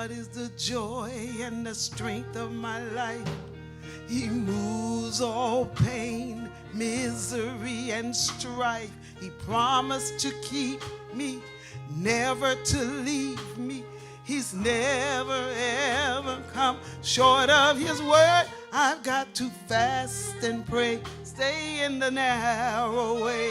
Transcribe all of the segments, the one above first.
God is the joy and the strength of my life. He moves all pain, misery, and strife. He promised to keep me, never to leave me. He's never ever come short of his word. I've got to fast and pray, stay in the narrow way.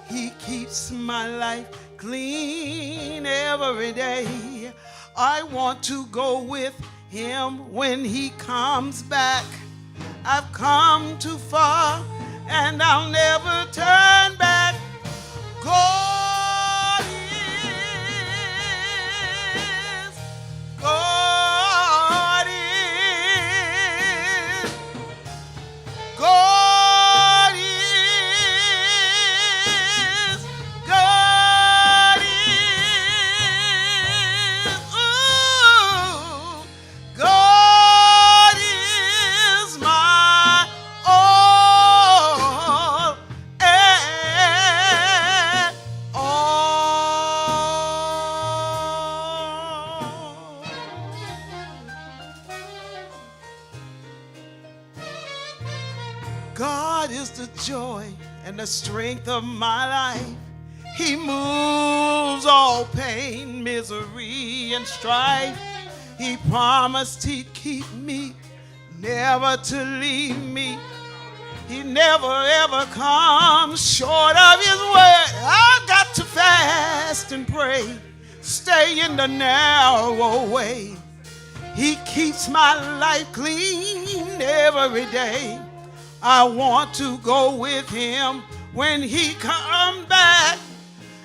He keeps my life clean every day. I want to go with him when he comes back. I've come too far and I'll never turn back. God is, God is, God is, God is, ooh, God is my all and all. God is the joy and the strength of my life. He moves all pain, misery, and strife. He promised he'd keep me, never to leave me. He never ever comes short of his word. I've got to fast and pray, stay in the narrow way. He keeps my life clean every day. I want to go with him when he comes back.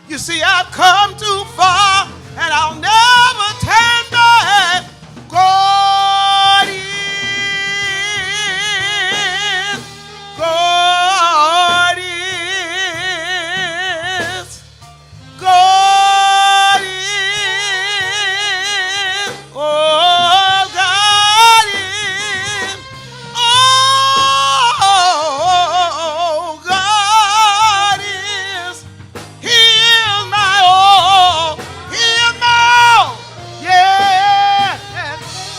You see, I've come too far and I'll never turn back. God is, God is, God is, oh, God is, oh, God is, he is my all, he is my all, yeah,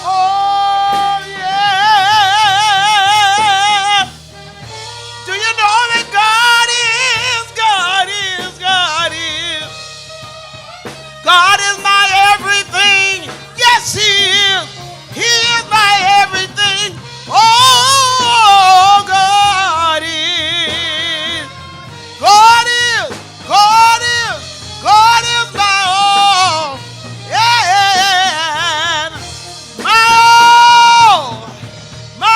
oh, yeah. Do you know that God is, God is, God is? God is my everything. Yes, he is. He is my everything. Oh, God is. God is. God is. God is my all. Yeah. My all. My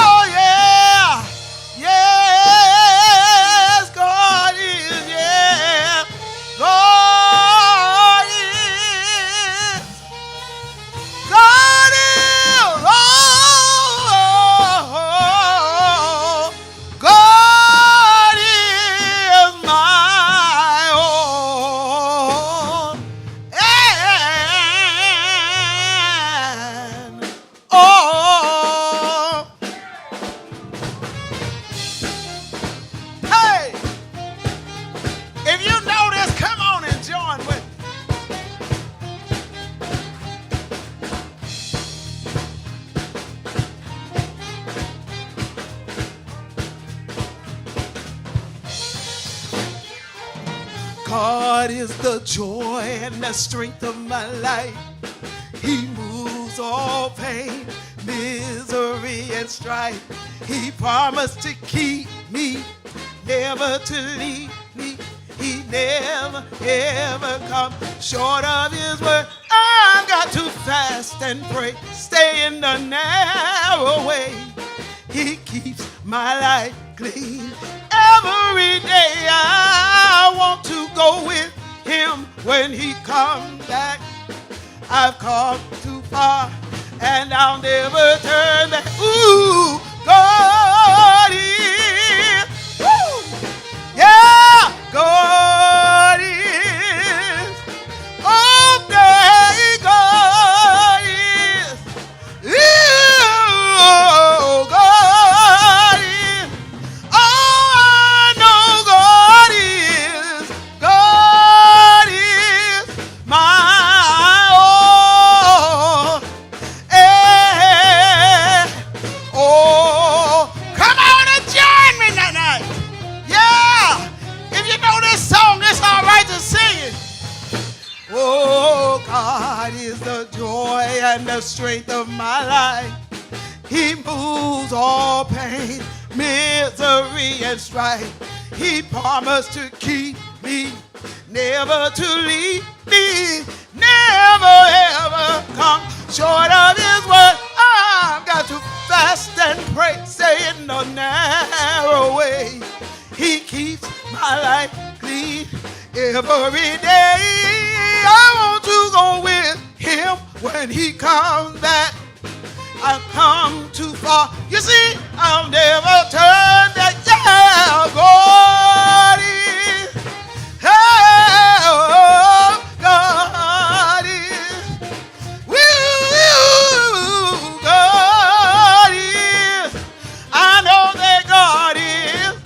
all, yeah. Yes, God is, yeah. God is. God is. Oh, God is my all. And all. Hey, if you know this, come on and join with me. God is the joy and the strength of my life. He moves all pain, misery, and strife. He promised to keep me, never to leave me. He never ever come short of his word. I've got to fast and pray, stay in the narrow way. He keeps my life clean every day. I want to go with him when he comes back. I've come too far and I'll never turn back. Ooh, God is, woo, yeah, God is, okay, God is, ooh, God is, oh, I know God is, God is my all. and the strength of my life. He moves all pain, misery, and strife. He promised to keep me, never to leave me, never ever come short of his word. I've got to fast and pray, stay in the narrow way. He keeps my life clean every day. I want to go with him when he comes back. I've come too far. You see, I'll never turn back. Yeah, God is. Oh, God is. Woo, God is. I know that God is.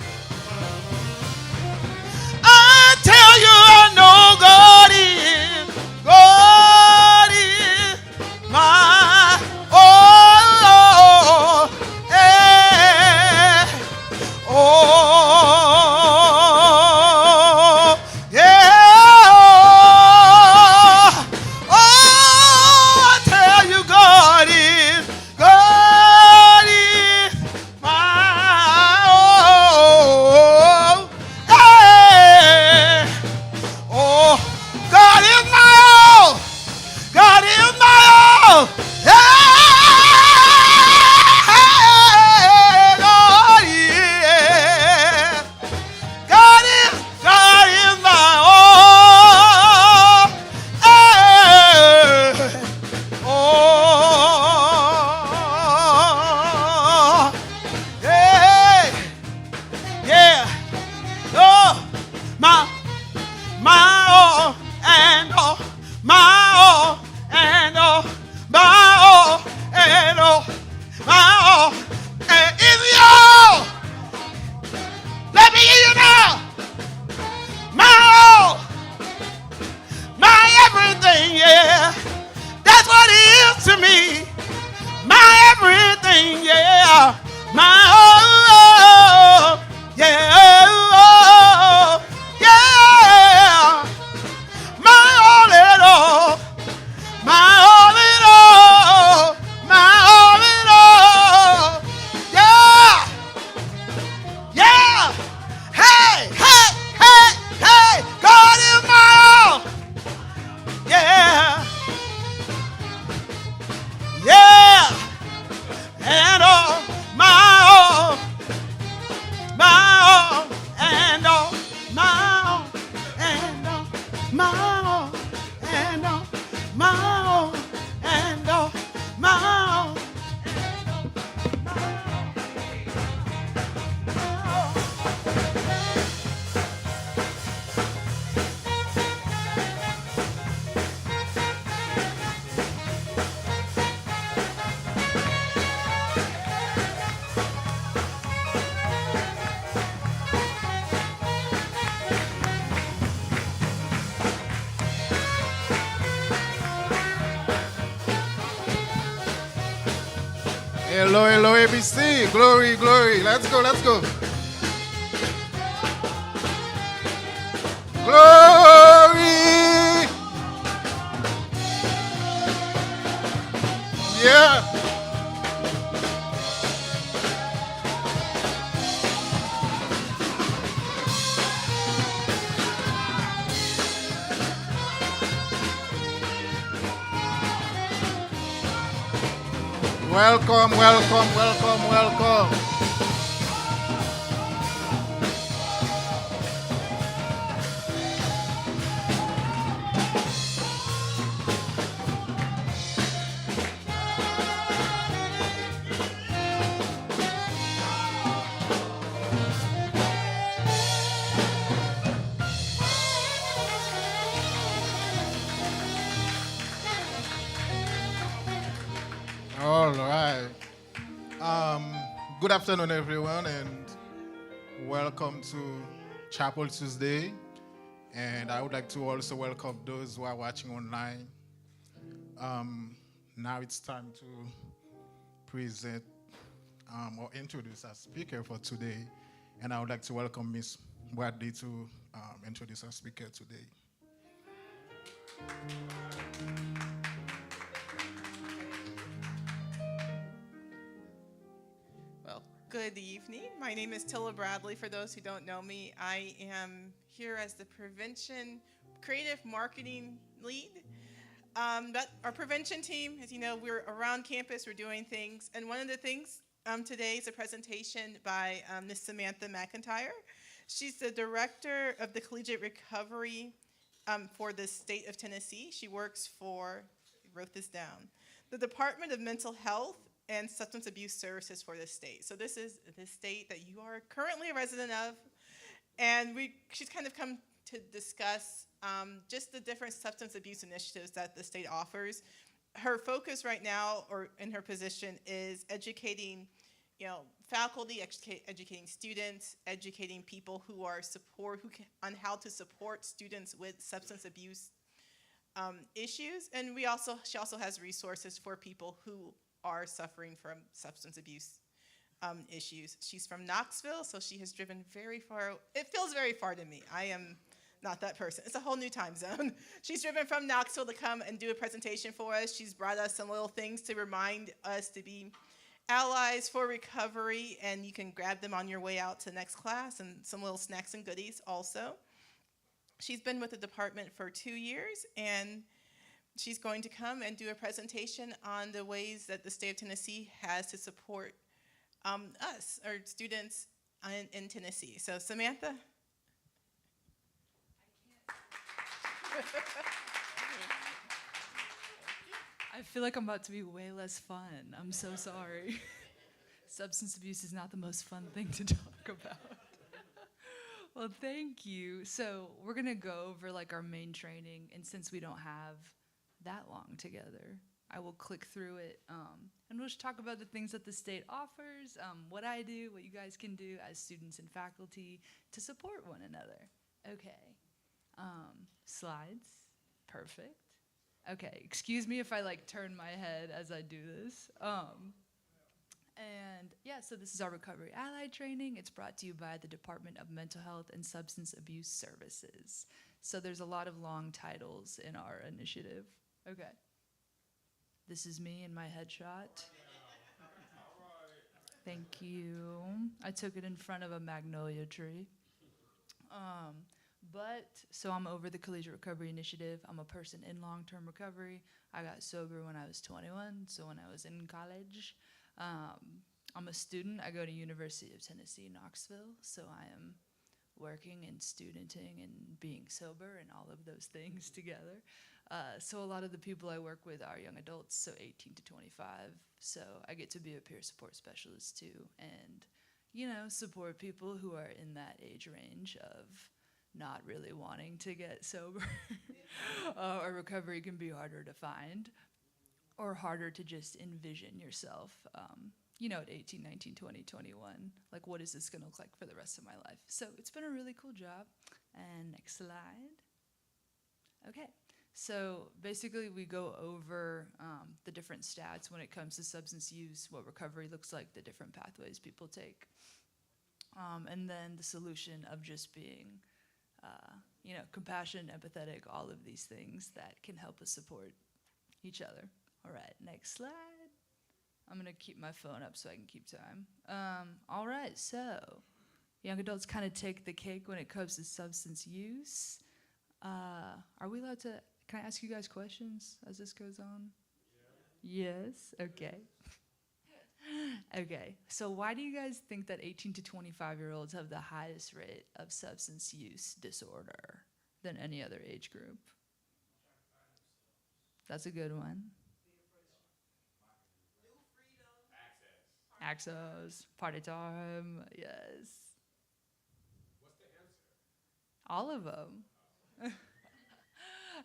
I tell you, I know God is. God is my oh, eh, oh, yeah, oh, I tell you, God is my oh, eh, oh, God is my all. God is my all. Hey, God is. God is my all. Hey, oh, hey, yeah, oh, my all and all, my all and all, my all and all, my all and is y'all. Let me hear you now. My all, my everything, yeah. That's what he is to me. My everything, yeah. My all, yeah, oh, yeah. My all and all, my all and all, my all and all, yeah, yeah, hey, hey, hey, hey, God is my all, yeah, yeah, and all, my all, my all, and all, my all, and all, my all, and all, my all, and all, my all. Hello, hello, ABC. Glory, glory. Let's go, let's go. Glory. Yeah. Welcome, welcome, welcome, welcome. All right. Good afternoon, everyone, and welcome to Chapel Tuesday. And I would like to also welcome those who are watching online. Now it's time to present or introduce our speaker for today. And I would like to welcome Miss Bradley to introduce our speaker today. Good evening. My name is Tilla Bradley. For those who don't know me, I am here as the Prevention Creative Marketing Lead. But our prevention team, as you know, we're around campus, we're doing things. And one of the things today is a presentation by Ms. Samantha McIntyre. She's the director of the Collegiate Recovery for the state of Tennessee. She works for, I wrote this down, the Department of Mental Health and Substance Abuse Services for the state. So this is the state that you are currently a resident of. And she's kind of come to discuss just the different substance abuse initiatives that the state offers. Her focus right now, or in her position, is educating, faculty, educating students, educating people who are on how to support students with substance abuse issues. And she also has resources for people who are suffering from substance abuse issues. She's from Knoxville, so she has driven very far. It feels very far to me. I am not that person. It's a whole new time zone. She's driven from Knoxville to come and do a presentation for us. She's brought us some little things to remind us to be allies for recovery, and you can grab them on your way out to the next class, and some little snacks and goodies also. She's been with the department for 2 years, and she's going to come and do a presentation on the ways that the state of Tennessee has to support us, or students in Tennessee. So Samantha? I feel like I'm about to be way less fun. I'm so sorry. Substance abuse is not the most fun thing to talk about. Well, thank you. So we're gonna go over like our main training, and since we don't have that long together, I will click through it, and we'll just talk about the things that the state offers, what I do, what you guys can do as students and faculty to support one another. Okay, slides, perfect. Okay, excuse me if I like turn my head as I do this. And yeah, so this is our Recovery Ally training. It's brought to you by the Department of Mental Health and Substance Abuse Services. So there's a lot of long titles in our initiative. Okay. This is me in my headshot. Thank you. I took it in front of a magnolia tree. So I'm over the Collegiate Recovery Initiative. I'm a person in long-term recovery. I got sober when I was 21, so when I was in college. I'm a student. I go to University of Tennessee, Knoxville, so I am working and studenting and being sober and all of those things together. So a lot of the people I work with are young adults, so 18 to 25. So I get to be a peer support specialist too, and support people who are in that age range of not really wanting to get sober. Or recovery can be harder to find, or harder to just envision yourself. At 18, 19, 20, 21, like what is this gonna look like for the rest of my life? So it's been a really cool job. And next slide. Okay, so basically we go over the different stats when it comes to substance use, what recovery looks like, the different pathways people take. And then the solution of just being, compassionate, empathetic, all of these things that can help us support each other. All right, next slide. I'm gonna keep my phone up so I can keep time. All right, so young adults kind of take the cake when it comes to substance use. Are we allowed to, can I ask you guys questions as this goes on? Yeah. Yes, okay. Okay, so why do you guys think that 18 to 25-year-olds have the highest rate of substance use disorder than any other age group? That's a good one. Access, party time, yes. What's the answer? All of them.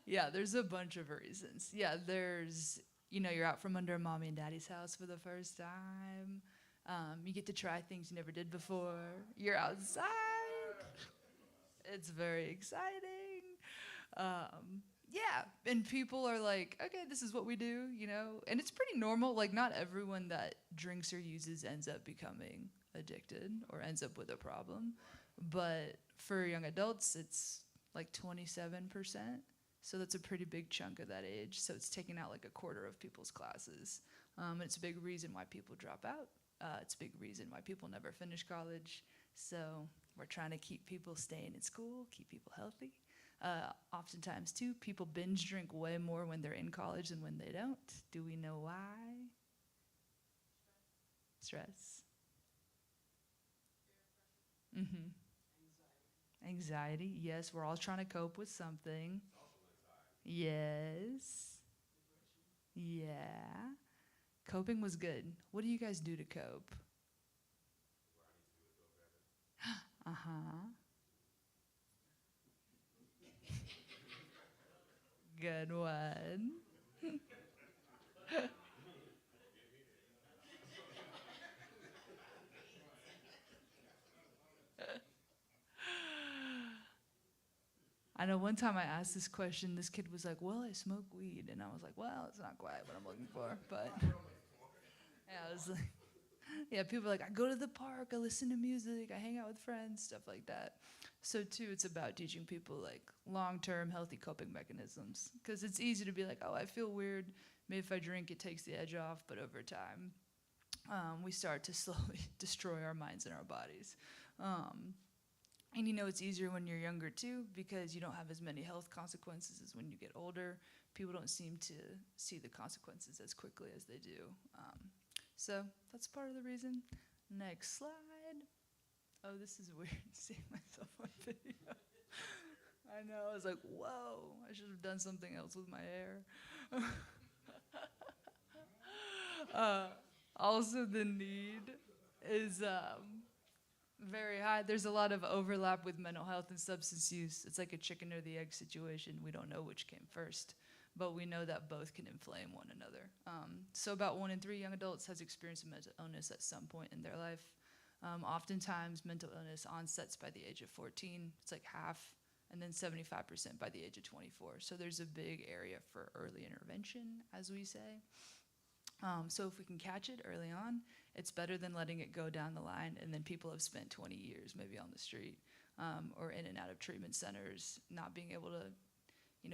Yeah, there's a bunch of reasons. Yeah, there's, you're out from under mommy and daddy's house for the first time. You get to try things you never did before. You're outside. It's very exciting. Yeah, and people are like, okay, this is what we do, and it's pretty normal. Like, not everyone that drinks or uses ends up becoming addicted or ends up with a problem. But for young adults, it's like 27%. So that's a pretty big chunk of that age. So it's taking out like a quarter of people's classes. It's a big reason why people drop out. It's a big reason why people never finish college. So we're trying to keep people staying in school, keep people healthy. Oftentimes, too, people binge drink way more when they're in college than when they don't. Do we know why? Stress. Mm-hmm. Anxiety. Yes, we're all trying to cope with something. Yes. Yeah. Coping was good. What do you guys do to cope? Uh-huh. Good one. I know one time I asked this question, this kid was like, well, I smoke weed. And I was like, well, it's not quite what I'm looking for. But yeah, I was like, yeah, people are like, I go to the park, I listen to music, I hang out with friends, stuff like that. So too, it's about teaching people like long-term healthy coping mechanisms. Because it's easy to be like, oh, I feel weird. Maybe if I drink, it takes the edge off. But over time, we start to slowly destroy our minds and our bodies. And you know it's easier when you're younger too, because you don't have as many health consequences as when you get older. People don't seem to see the consequences as quickly as they do. So that's part of the reason. Next slide. Oh, this is weird, seeing myself on video. I know, I was like, whoa, I should have done something else with my hair. Also, the need is very high. There's a lot of overlap with mental health and substance use. It's like a chicken or the egg situation. We don't know which came first, but we know that both can inflame one another. So about 1 in 3 young adults has experienced a mental illness at some point in their life. Oftentimes, mental illness onsets by the age of 14. It's like half, and then 75% by the age of 24. So there's a big area for early intervention, as we say. So if we can catch it early on, it's better than letting it go down the line, and then people have spent 20 years maybe on the street or in and out of treatment centers, not being able to,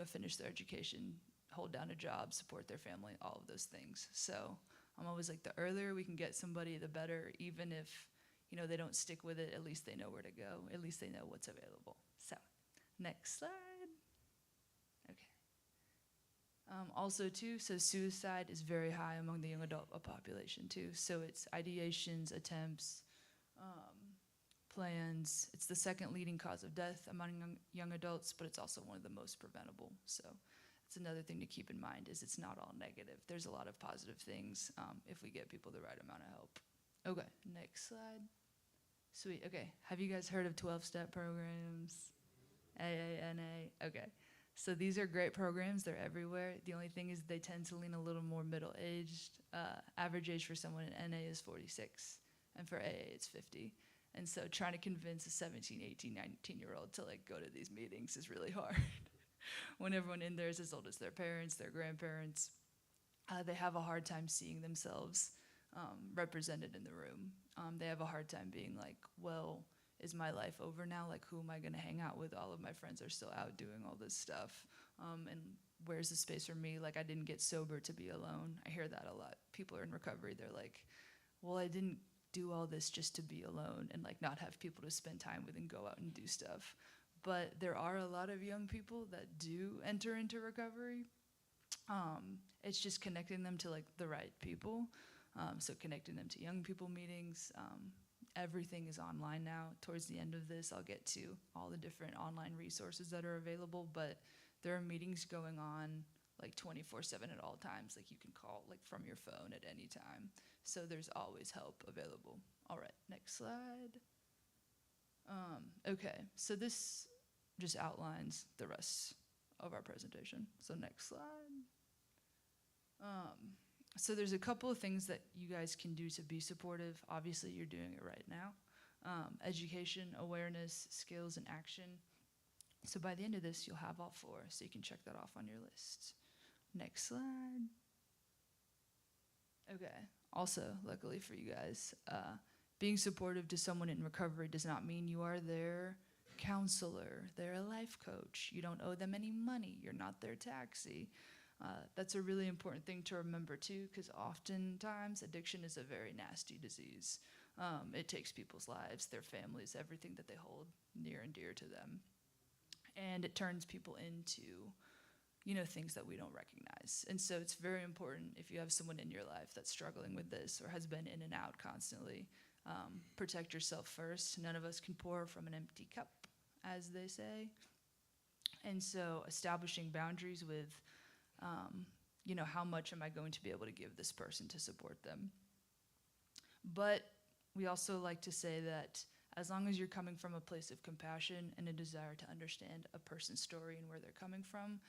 finish their education, hold down a job, support their family, all of those things. So I'm always like, the earlier we can get somebody, the better. Even if they don't stick with it, at least they know where to go. At least they know what's available. So next slide. Also, too, so suicide is very high among the young adult population, too. So it's ideations, attempts, plans. It's the second leading cause of death among young adults, but it's also one of the most preventable. So it's another thing to keep in mind is it's not all negative. There's a lot of positive things if we get people the right amount of help. Okay, next slide. Sweet, okay. Have you guys heard of 12-step programs? AANA, okay. So these are great programs. They're everywhere. The only thing is they tend to lean a little more middle-aged. Average age for someone in NA is 46, and for AA it's 50. And so trying to convince a 17, 18, 19-year-old to go to these meetings is really hard. When everyone in there is as old as their parents, their grandparents, they have a hard time seeing themselves represented in the room. They have a hard time being like, well, is my life over now? Like, who am I gonna hang out with? All of my friends are still out doing all this stuff. And where's the space for me? Like, I didn't get sober to be alone. I hear that a lot. People are in recovery, they're like, well, I didn't do all this just to be alone and not have people to spend time with and go out and do stuff. But there are a lot of young people that do enter into recovery. It's just connecting them to the right people. So connecting them to young people meetings. Everything is online now. Towards the end of this, I'll get to all the different online resources that are available, but there are meetings going on 24/7 at all times. You can call from your phone at any time. So there's always help available. All right, next slide. Okay, so this just outlines the rest of our presentation. So next slide. So there's a couple of things that you guys can do to be supportive. Obviously, you're doing it right now. Education, awareness, skills, and action. So by the end of this, you'll have all 4, so you can check that off on your list. Next slide. Okay. Also, luckily for you guys, being supportive to someone in recovery does not mean you are their counselor. They're a life coach. You don't owe them any money. You're not their taxi. That's a really important thing to remember too, because oftentimes addiction is a very nasty disease. It takes people's lives, their families, everything that they hold near and dear to them. And it turns people into, things that we don't recognize. And so it's very important if you have someone in your life that's struggling with this or has been in and out constantly, protect yourself first. None of us can pour from an empty cup, as they say. And so establishing boundaries with, how much am I going to be able to give this person to support them? But we also like to say that as long as you're coming from a place of compassion and a desire to understand a person's story and where they're coming from,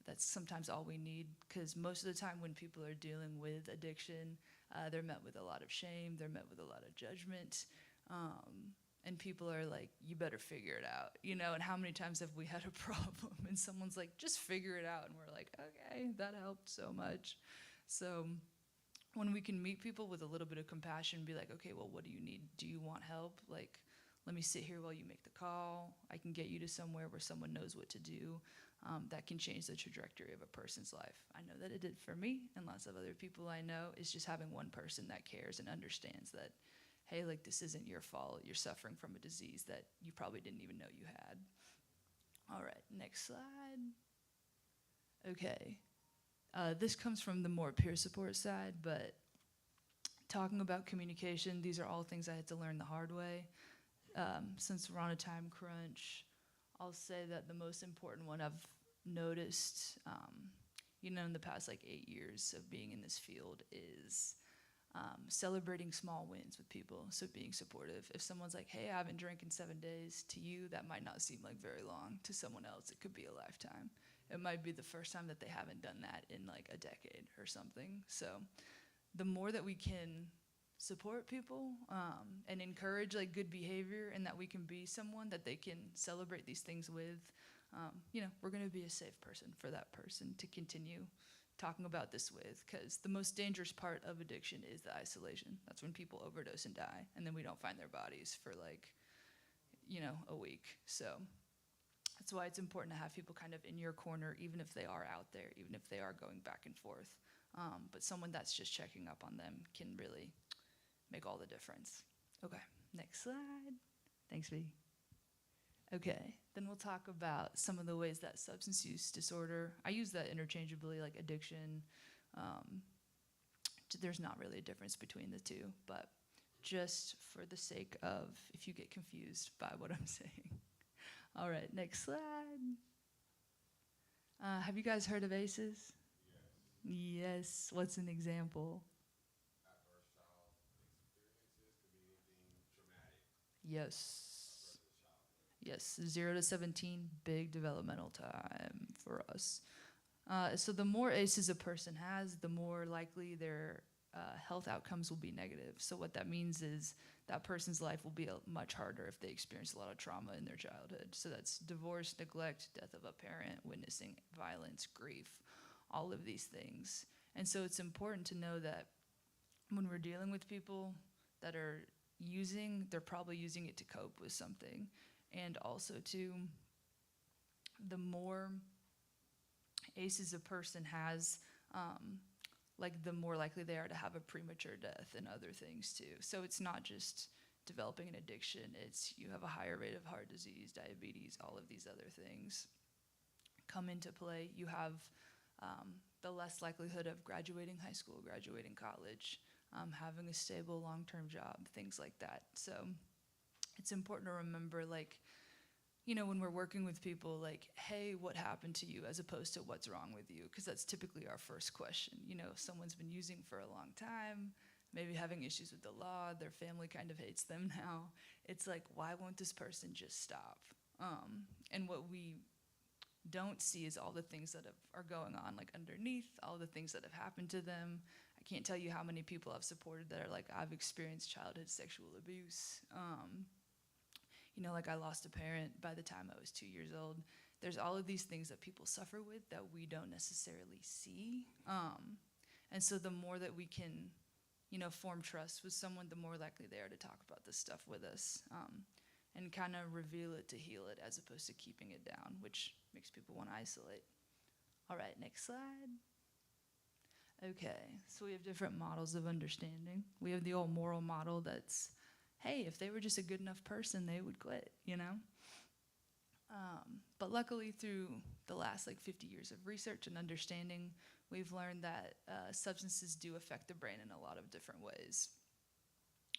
that's sometimes all we need, because most of the time when people are dealing with addiction, they're met with a lot of shame, they're met with a lot of judgment, and people are like, you better figure it out, and how many times have we had a problem and someone's like, just figure it out, and we're like, okay, that helped so much. So when we can meet people with a little bit of compassion, be like, okay, well, what do you need? Do you want help? Like, let me sit here while you make the call. I can get you to somewhere where someone knows what to do. That can change the trajectory of a person's life. I know that it did for me and lots of other people I know. It's just having one person that cares and understands that, hey, like, this isn't your fault. You're suffering from a disease that you probably didn't even know you had. All right, next slide. Okay. This comes from the more peer support side, but talking about communication, these are all things I had to learn the hard way. Since we're on a time crunch, I'll say that the most important one I've noticed, in the past 8 years of being in this field is celebrating small wins with people, so being supportive. If someone's like, hey, I haven't drank in 7 days, to you, that might not seem like very long. To someone else, it could be a lifetime. It might be the first time that they haven't done that in a decade or something. So the more that we can support people and encourage good behavior, and that we can be someone that they can celebrate these things with, we're going to be a safe person for that person to continue talking about this with, because the most dangerous part of addiction is the isolation. That's when people overdose and die, and then we don't find their bodies for a week. So that's why it's important to have people kind of in your corner, even if they are out there, even if they are going back and forth. But someone that's just checking up on them can really make all the difference. Okay, next slide. Thanks, V. Okay, then we'll talk about some of the ways that substance use disorder, I use that interchangeably, like addiction. There's not really a difference between the two, but just for the sake of if you get confused by what I'm saying. All right, next slide. Have you guys heard of ACEs? Yes. Yes. What's an example? Adverse child experiences could be anything traumatic. Yes. Yes, 0 to 17, big developmental time for us. So the more ACEs a person has, the more likely their health outcomes will be negative. So what that means is that person's life will be much harder if they experience a lot of trauma in their childhood. So that's divorce, neglect, death of a parent, witnessing violence, grief, all of these things. And so it's important to know that when we're dealing with people that are using, they're probably using it to cope with something. And also too, the more ACEs a person has, the more likely they are to have a premature death and other things too. So it's not just developing an addiction, it's you have a higher rate of heart disease, diabetes, all of these other things come into play. You have the less likelihood of graduating high school, graduating college, having a stable long-term job, things like that. So it's important to remember, when we're working with people, hey, what happened to you, as opposed to what's wrong with you? Because that's typically our first question. If someone's been using for a long time, maybe having issues with the law, their family kind of hates them now. It's why won't this person just stop? And what we don't see is all the things that are going on, underneath, all the things that have happened to them. I can't tell you how many people I've supported that are I've experienced childhood sexual abuse. I lost a parent by the time I was 2 years old. There's all of these things that people suffer with that we don't necessarily see. And so the more that we can, form trust with someone, the more likely they are to talk about this stuff with us, and kind of reveal it to heal it, as opposed to keeping it down, which makes people want to isolate. All right, next slide. Okay, so we have different models of understanding. We have the old moral model that's, hey, if they were just a good enough person, they would quit, you know? But luckily, through the last like 50 years of research and understanding, we've learned that substances do affect the brain in a lot of different ways.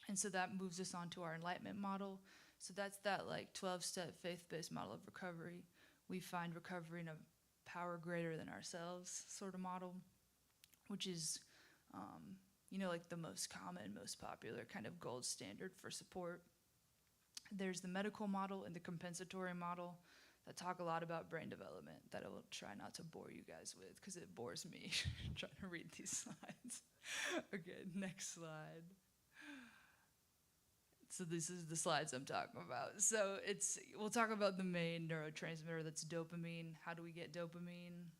And so that moves us on to our enlightenment model. So that's that like 12-step faith-based model of recovery. We find recovery in a power greater than ourselves sort of model, which is, like the most common, most popular kind of gold standard for support. There's the medical model and the compensatory model that talk a lot about brain development that I will try not to bore you guys with because it bores me trying to read these slides. Okay, next slide. So this is the slides I'm talking about. So we'll talk about the main neurotransmitter, that's dopamine. How do we get dopamine?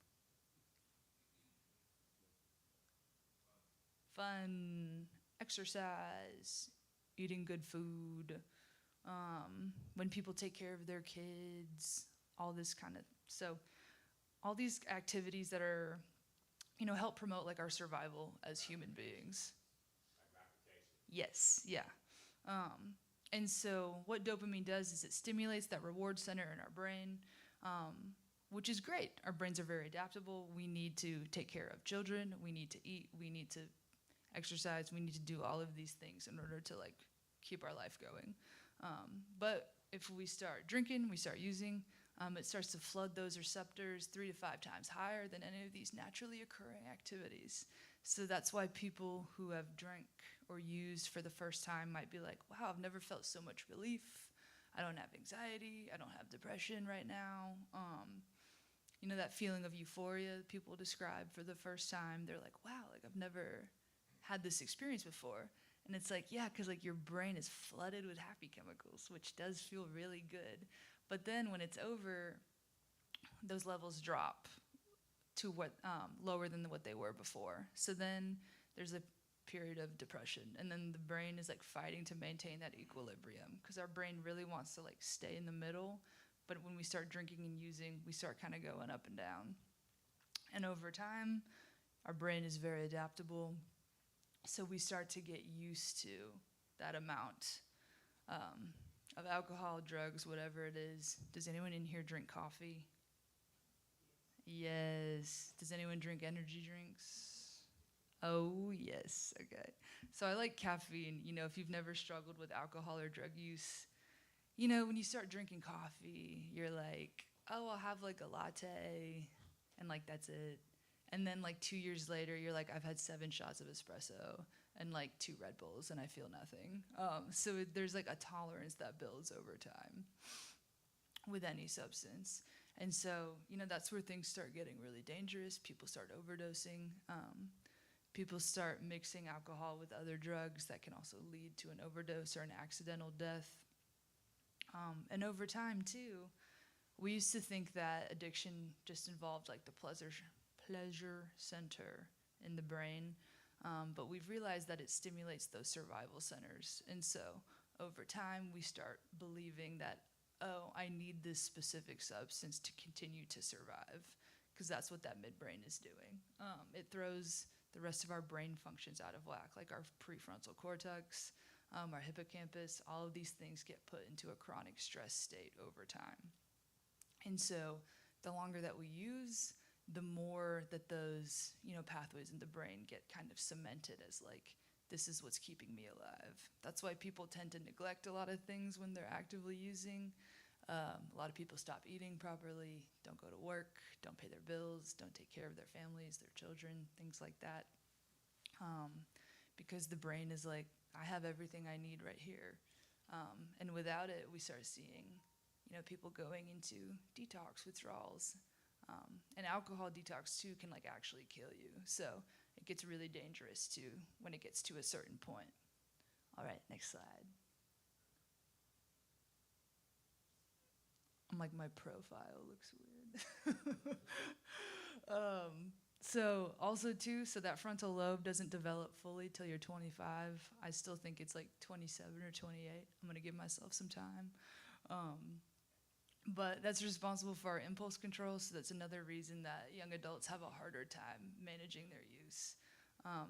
Fun, exercise, eating good food, when people take care of their kids, all this kind of, so all these activities that are, help promote like our survival as human beings. Yes, yeah. And so what dopamine does is it stimulates that reward center in our brain, which is great. Our brains are very adaptable. We need to take care of children. We need to eat. We need to exercise. We need to do all of these things in order to like keep our life going. But if we start drinking, we start using, it starts to flood those receptors 3 to 5 times higher than any of these naturally occurring activities. So that's why people who have drank or used for the first time might be like, wow, I've never felt so much relief. I don't have anxiety. I don't have depression right now. That feeling of euphoria people describe for the first time. They're like, wow, like I've never had this experience before. And it's like, yeah, because like your brain is flooded with happy chemicals, which does feel really good. But then when it's over, those levels drop to what lower than what they were before. So then there's a period of depression, and then the brain is like fighting to maintain that equilibrium because our brain really wants to like stay in the middle. But when we start drinking and using, we start kind of going up and down. And over time, our brain is very adaptable. So we start to get used to that amount of alcohol, drugs, whatever it is. Does anyone in here drink coffee? Yes. Does anyone drink energy drinks? Oh, yes. Okay. So I like caffeine. If you've never struggled with alcohol or drug use, when you start drinking coffee, you're like, oh, I'll have like a latte, and like that's it. And then like 2 years later, you're like, I've had 7 shots of espresso and like 2 Red Bulls and I feel nothing. So there's like a tolerance that builds over time with any substance. And so, that's where things start getting really dangerous. People start overdosing. People start mixing alcohol with other drugs that can also lead to an overdose or an accidental death. And over time too, we used to think that addiction just involved like the pleasure center in the brain, but we've realized that it stimulates those survival centers. And so over time, we start believing that, oh, I need this specific substance to continue to survive, because that's what that midbrain is doing. It throws the rest of our brain functions out of whack, like our prefrontal cortex, our hippocampus. All of these things get put into a chronic stress state over time. And so the longer that we use, the more that those, pathways in the brain get kind of cemented as like, this is what's keeping me alive. That's why people tend to neglect a lot of things when they're actively using. A lot of people stop eating properly, don't go to work, don't pay their bills, don't take care of their families, their children, things like that. Because the brain is like, I have everything I need right here. And without it, we start seeing, people going into detox withdrawals. And alcohol detox too can like actually kill you. So it gets really dangerous too when it gets to a certain point. All right, next slide. I'm like, my profile looks weird. So also too, so that frontal lobe doesn't develop fully till you're 25. I still think it's like 27 or 28. I'm gonna give myself some time. But that's responsible for our impulse control, so that's another reason that young adults have a harder time managing their use.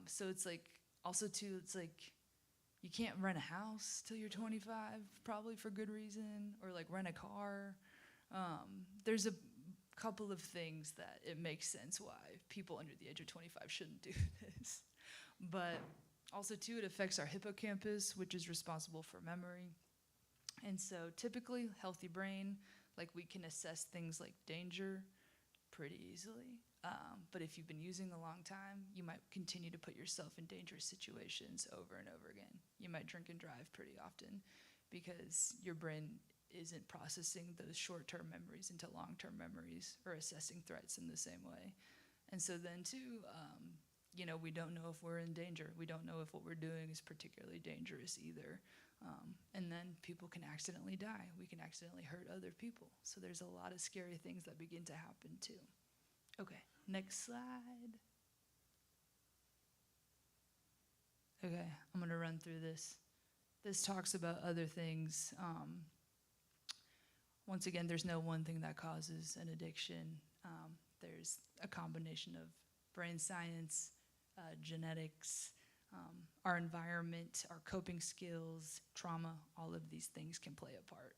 So it's like, also too, it's like, you can't rent a house till you're 25, probably for good reason, or like rent a car. There's a couple of things that it makes sense why people under the age of 25 shouldn't do this. But also too, it affects our hippocampus, which is responsible for memory. And so typically, healthy brain, like we can assess things like danger pretty easily. But if you've been using a long time, you might continue to put yourself in dangerous situations over and over again. You might drink and drive pretty often because your brain isn't processing those short-term memories into long-term memories or assessing threats in the same way. And so then too, we don't know if we're in danger. We don't know if what we're doing is particularly dangerous either. And then people can accidentally die. We can accidentally hurt other people. So there's a lot of scary things that begin to happen too. Okay, next slide. Okay, I'm gonna run through this. This talks about other things. Once again, there's no one thing that causes an addiction. There's a combination of brain science, genetics, our environment, our coping skills, trauma, all of these things can play a part.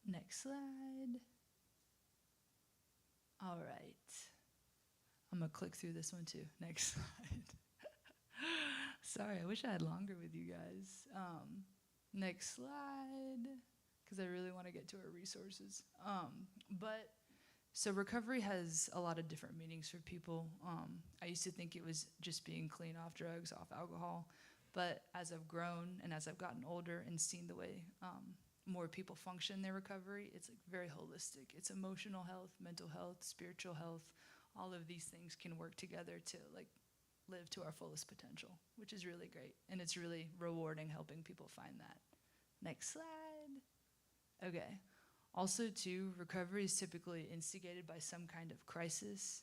Next slide. All right. I'm gonna click through this one too. Next slide. Sorry, I wish I had longer with you guys. Next slide, because I really want to get to our resources. So recovery has a lot of different meanings for people. I used to think it was just being clean off drugs, off alcohol, but as I've grown and as I've gotten older and seen the way more people function in their recovery, it's like very holistic. It's emotional health, mental health, spiritual health. All of these things can work together to like live to our fullest potential, which is really great. And it's really rewarding helping people find that. Next slide. Okay. Also, too, recovery is typically instigated by some kind of crisis.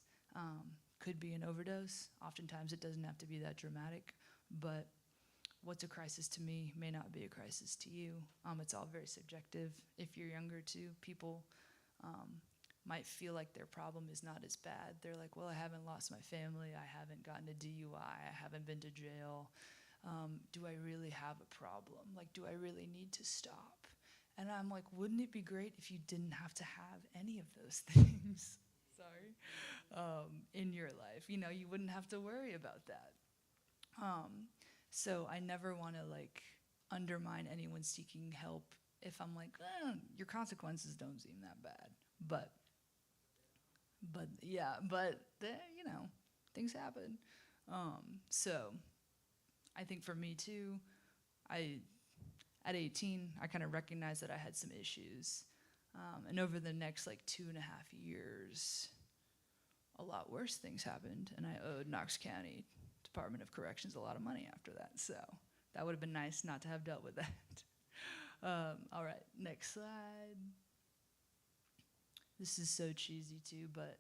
Could be an overdose. Oftentimes, it doesn't have to be that dramatic. But what's a crisis to me may not be a crisis to you. It's all very subjective. If you're younger, too, people might feel like their problem is not as bad. They're like, well, I haven't lost my family. I haven't gotten a DUI. I haven't been to jail. Do I really have a problem? Like, do I really need to stop? And I'm like, wouldn't it be great if you didn't have to have any of those things, in your life? You know, you wouldn't have to worry about that. So I never want to, like, undermine anyone seeking help if I'm like, your consequences don't seem that bad. But things happen. So I think for me, too, at 18, I kind of recognized that I had some issues. And over the next, 2.5 years, a lot worse things happened, and I owed Knox County Department of Corrections a lot of money after that. So that would have been nice not to have dealt with that. All right, next slide. This is so cheesy, too, but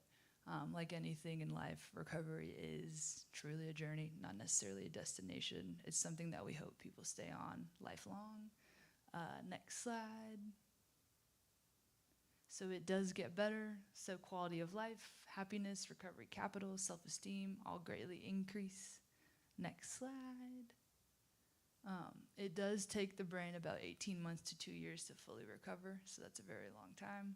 like anything in life, recovery is truly a journey, not necessarily a destination. It's something that we hope people stay on lifelong. Next slide. So it does get better. So quality of life, happiness, recovery capital, self-esteem, all greatly increase. Next slide. It does take the brain about 18 months to 2 years to fully recover, so that's a very long time.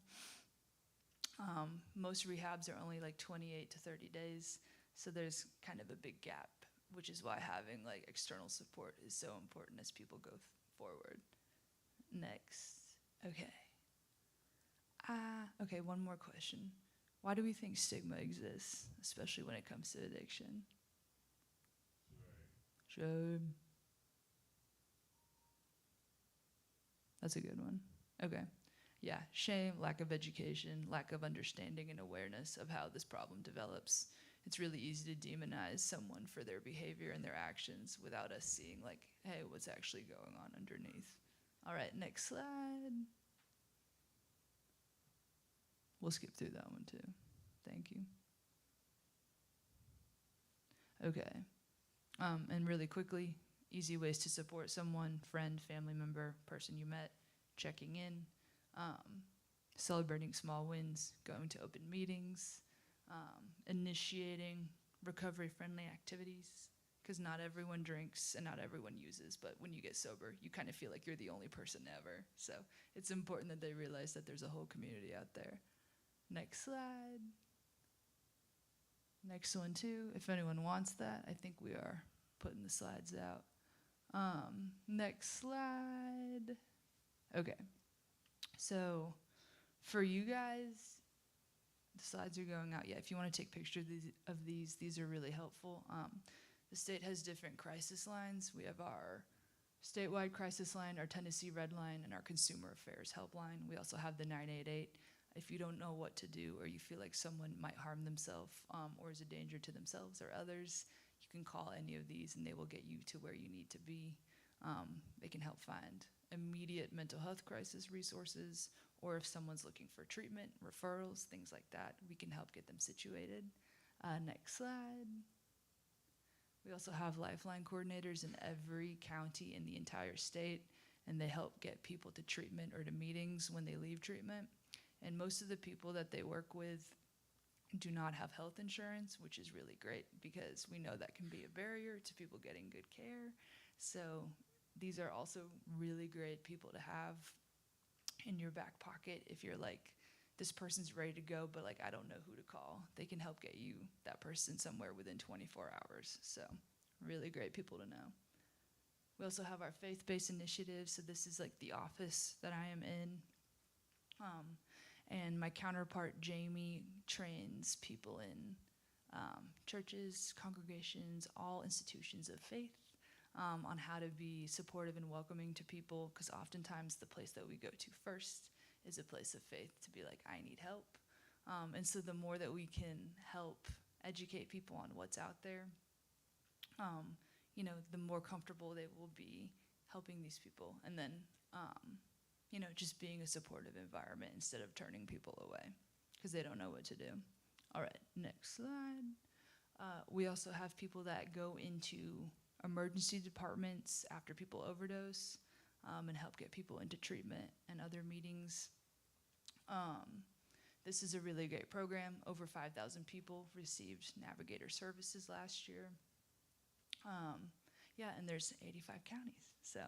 Most rehabs are only 28 to 30 days, so there's kind of a big gap, which is why having external support is so important as people go forward. Next. Okay. Okay, one more question. Why do we think stigma exists, especially when it comes to addiction? Shame. That's a good one. Okay. Yeah, shame, lack of education, lack of understanding and awareness of how this problem develops. It's really easy to demonize someone for their behavior and their actions without us seeing hey, what's actually going on underneath. All right, next slide. We'll skip through that one too. Thank you. Okay. And really quickly, easy ways to support someone, friend, family member, person you met, checking in, celebrating small wins, going to open meetings, initiating recovery-friendly activities, because not everyone drinks and not everyone uses, but when you get sober, you kind of feel like you're the only person ever. So it's important that they realize that there's a whole community out there. Next slide. Next one too, if anyone wants that. I think we are putting the slides out. Next slide. Okay. So for you guys, the slides are going out. Yeah, if you want to take pictures of these are really helpful. The state has different crisis lines. We have our statewide crisis line, our Tennessee Red Line, and our Consumer Affairs Helpline. We also have the 988. If you don't know what to do or you feel like someone might harm themselves or is a danger to themselves or others, you can call any of these and they will get you to where you need to be. They can help find immediate mental health crisis resources, or if someone's looking for treatment, referrals, things like that, we can help get them situated. Next slide. We also have Lifeline coordinators in every county in the entire state, and they help get people to treatment or to meetings when they leave treatment. And most of the people that they work with do not have health insurance, which is really great because we know that can be a barrier to people getting good care. So these are also really great people to have in your back pocket if you're like, this person's ready to go, but like, I don't know who to call. They can help get you that person somewhere within 24 hours. So really great people to know. We also have our faith-based initiatives. So this is like the office that I am in. And my counterpart, Jamie, trains people in churches, congregations, all institutions of faith on how to be supportive and welcoming to people, because oftentimes the place that we go to first is a place of faith to be like, I need help. And so the more that we can help educate people on what's out there, you know, the more comfortable they will be helping these people. And then, you know, just being a supportive environment instead of turning people away because they don't know what to do. All right, next slide. We also have people that go into emergency departments after people overdose and help get people into treatment and other meetings. This is a really great program. Over 5,000 people received Navigator services last year. Yeah, and there's 85 counties, so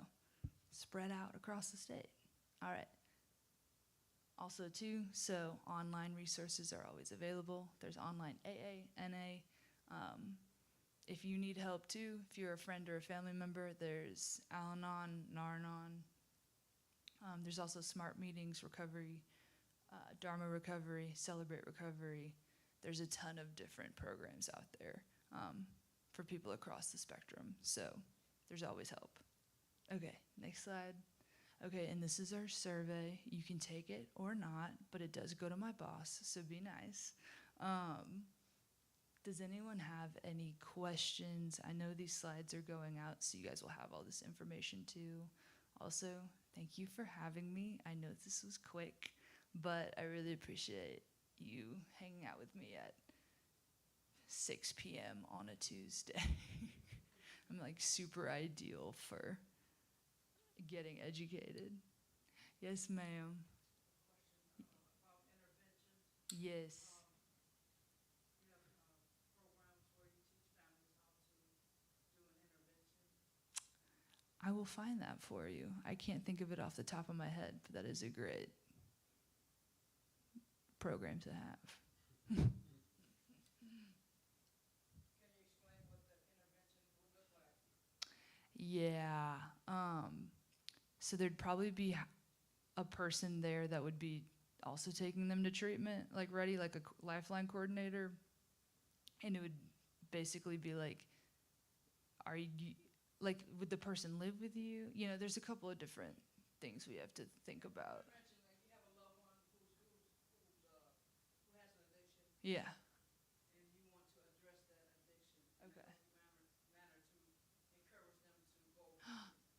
spread out across the state. All right. Also too, so online resources are always available. There's online AA, NA. If you need help too, if you're a friend or a family member, there's Al-Anon, Nar-Anon. There's also Smart Meetings Recovery, Dharma Recovery, Celebrate Recovery. There's a ton of different programs out there for people across the spectrum. So there's always help. Okay, next slide. Okay, and this is our survey. You can take it or not, but it does go to my boss, so be nice. Does anyone have any questions? I know these slides are going out, so you guys will have all this information too. Also, thank you for having me. I know this was quick, but I really appreciate you hanging out with me at 6 p.m. on a Tuesday. I'm like super ideal for getting educated. Yes, ma'am. Yes. I will find that for you. I can't think of it off the top of my head, but that is a great program to have. Yeah. So there'd probably be a person there that would be also taking them to treatment, like ready, like a Lifeline coordinator. And it would basically be like, are you, like, would the person live with you? You know, there's a couple of different things we have to think about. Yeah.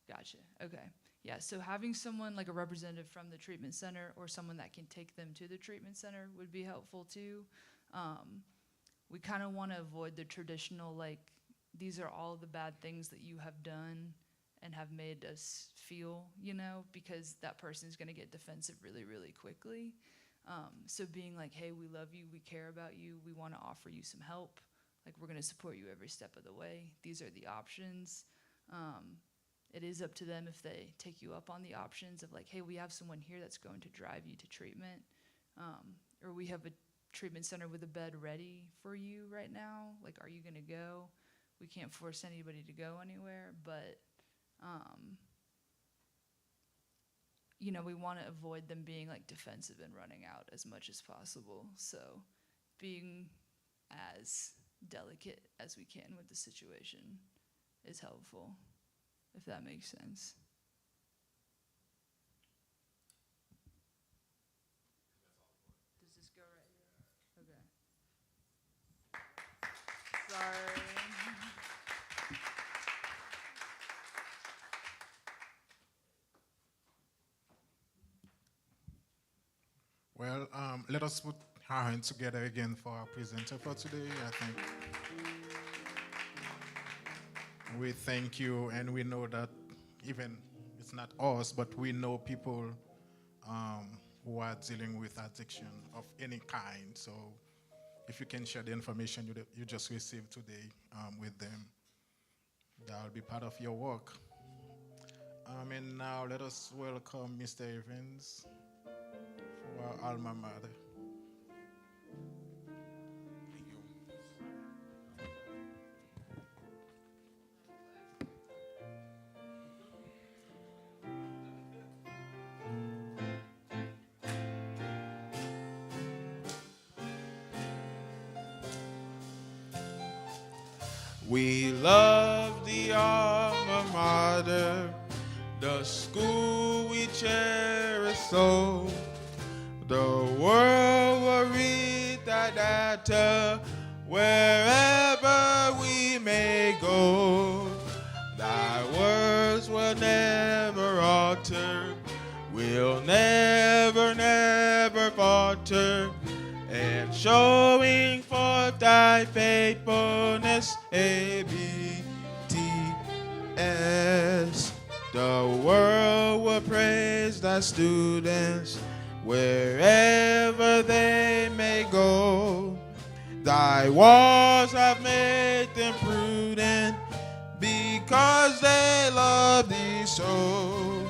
Gotcha. Okay. Yeah. So having someone like a representative from the treatment center or someone that can take them to the treatment center would be helpful too. We kind of want to avoid the traditional, like, these are all the bad things that you have done and have made us feel, you know, because that person is going to get defensive really, really quickly. So being like, hey, we love you, we care about you, we want to offer you some help. like we're going to support you every step of the way. These are the options. It is up to them if they take you up on the options of like, hey, we have someone here that's going to drive you to treatment, or we have a treatment center with a bed ready for you right now. Like, are you going to go? We can't force anybody to go anywhere, but you know, we want to avoid them being like defensive and running out as much as possible. So being as delicate as we can with the situation is helpful, if that makes sense. Does this go right here? Okay. Sorry. Well, let us put our hands together again for our presenter for today. I think we thank you, and we know that even it's not us, but we know people who are dealing with addiction of any kind. So if you can share the information you just received today with them, that will be part of your work. And now let us welcome Mr. Evans for our alma mater. Thank you. We love the alma mater, the school we cherish so. The world will read that data wherever we may go. Thy words will never alter, will never, never falter. And showing forth thy faithfulness, ABTS. The world will praise thy students wherever they may go. Thy walls have made them prudent because they love thee so.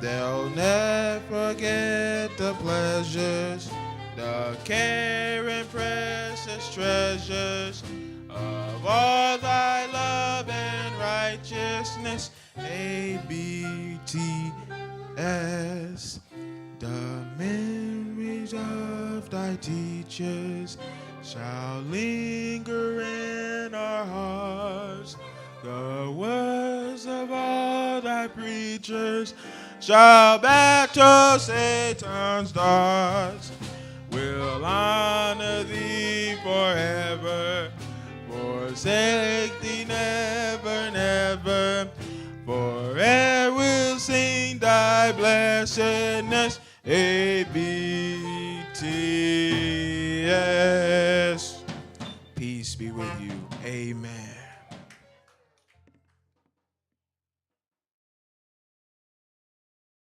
They'll never forget the pleasures, the care and precious treasures of all thy love and righteousness, ABTS. The memories of thy teachers shall linger in our hearts. The words of all thy preachers shall battle Satan's darts. We'll honor thee forever, forsake thee never, never. Forever we'll sing thy blessedness,